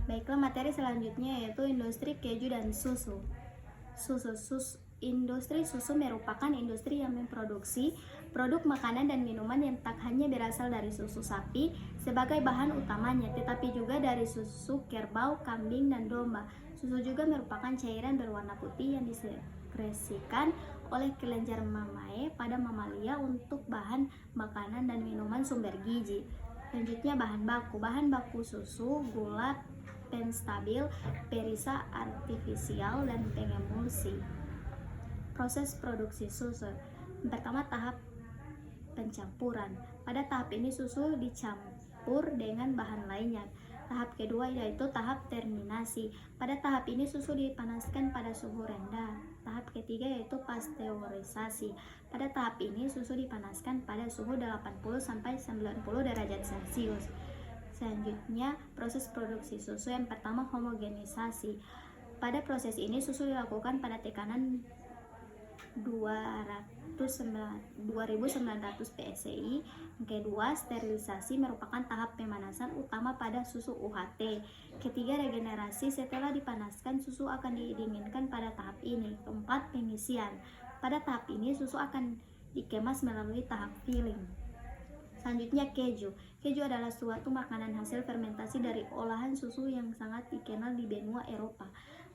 Baiklah, materi selanjutnya yaitu industri keju dan susu. Industri susu merupakan industri yang memproduksi produk makanan dan minuman yang tak hanya berasal dari susu sapi sebagai bahan utamanya, tetapi juga dari susu kerbau, kambing, dan domba. Susu juga merupakan cairan berwarna putih yang disekresikan oleh kelenjar mamae pada mamalia untuk bahan makanan dan minuman sumber gizi. Selanjutnya bahan baku susu, gula, penstabil, perisa artifisial, dan pengemulsi. Proses produksi susu. Yang pertama, tahap pencampuran. Pada tahap ini susu dicampur dengan bahan lainnya. Tahap kedua yaitu tahap terminasi. Pada tahap ini susu dipanaskan pada suhu rendah. Tahap ketiga yaitu pasteurisasi. Pada tahap ini susu dipanaskan pada suhu 80-90 derajat Celcius. Selanjutnya, proses produksi susu. Yang pertama, homogenisasi. Pada proses ini susu dilakukan pada tekanan 2900 psi. Yang kedua, sterilisasi merupakan tahap pemanasan utama pada susu UHT. Ketiga, regenerasi. Setelah dipanaskan, susu akan didinginkan pada tahap ini. Keempat, pengisian. Pada tahap ini susu akan dikemas melalui tahap filling. Selanjutnya, keju. Keju adalah suatu makanan hasil fermentasi dari olahan susu yang sangat dikenal di benua Eropa.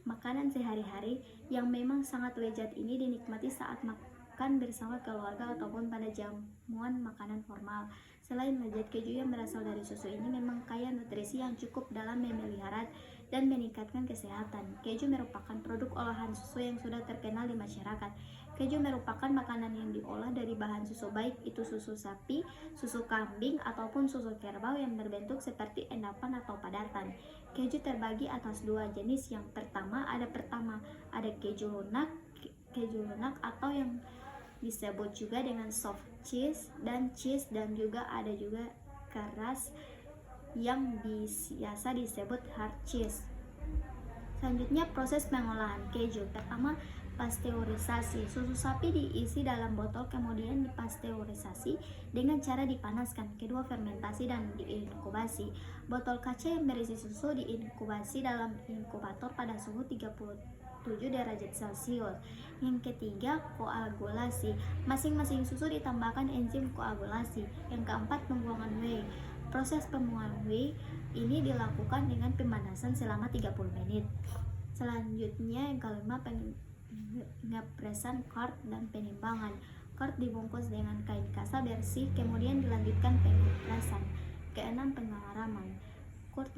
Makanan sehari-hari yang memang sangat lezat ini dinikmati saat makan bersama keluarga ataupun pada jamuan makanan formal. Selain lezat, keju yang berasal dari susu ini memang kaya nutrisi yang cukup dalam memelihara dan meningkatkan kesehatan. Keju merupakan produk olahan susu yang sudah terkenal di masyarakat. Keju merupakan makanan yang diolah dari bahan susu, baik itu susu sapi, susu kambing, ataupun susu kerbau yang berbentuk seperti endapan atau padatan. Keju terbagi atas dua jenis. Yang pertama ada keju lunak atau yang disebut juga dengan soft cheese, dan juga ada juga keras yang biasa disebut hard cheese. Selanjutnya, proses pengolahan keju. Pertama, pasteurisasi. Susu sapi diisi dalam botol kemudian dipasteurisasi dengan cara dipanaskan. Kedua, fermentasi dan diinkubasi. Botol kaca yang berisi susu diinkubasi dalam inkubator pada suhu 37 derajat Celcius. Yang ketiga, koagulasi. Masing-masing susu ditambahkan enzim koagulasi. Yang keempat, pembuangan whey. Proses pembuangan whey ini dilakukan dengan pemanasan selama 30 menit. Selanjutnya, yang kelima, pengepresan curd dan penimbangan. Curd dibungkus dengan kain kasa bersih, kemudian dilanjutkan pengepresan. Keenam, pengaraman. Curd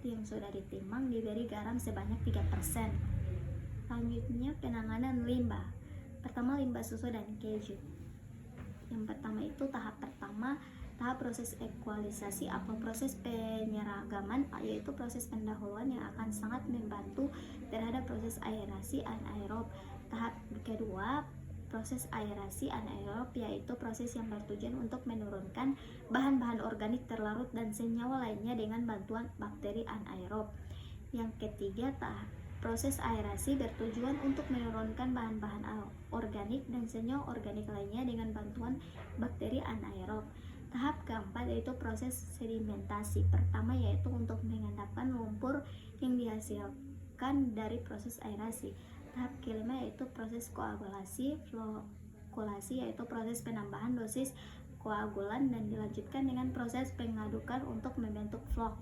yang sudah ditimbang diberi garam sebanyak 3%. Selanjutnya, penanganan limbah. Pertama, limbah susu dan keju. Yang pertama itu tahap proses ekualisasi atau proses penyeragaman, yaitu proses pendahuluan yang akan sangat membantu terhadap proses aerasi anaerob. Tahap kedua, proses aerasi anaerob, yaitu proses yang bertujuan untuk menurunkan bahan-bahan organik terlarut dan senyawa lainnya dengan bantuan bakteri anaerob. Yang ketiga, proses aerasi bertujuan untuk menurunkan bahan-bahan organik dan senyawa organik lainnya dengan bantuan bakteri anaerob. Tahap keempat yaitu proses sedimentasi. Pertama yaitu untuk mengendapkan lumpur yang dihasilkan dari proses aerasi. Tahap kelima yaitu proses koagulasi. Flokulasi yaitu proses penambahan dosis koagulan dan dilanjutkan dengan proses pengadukan untuk membentuk flok.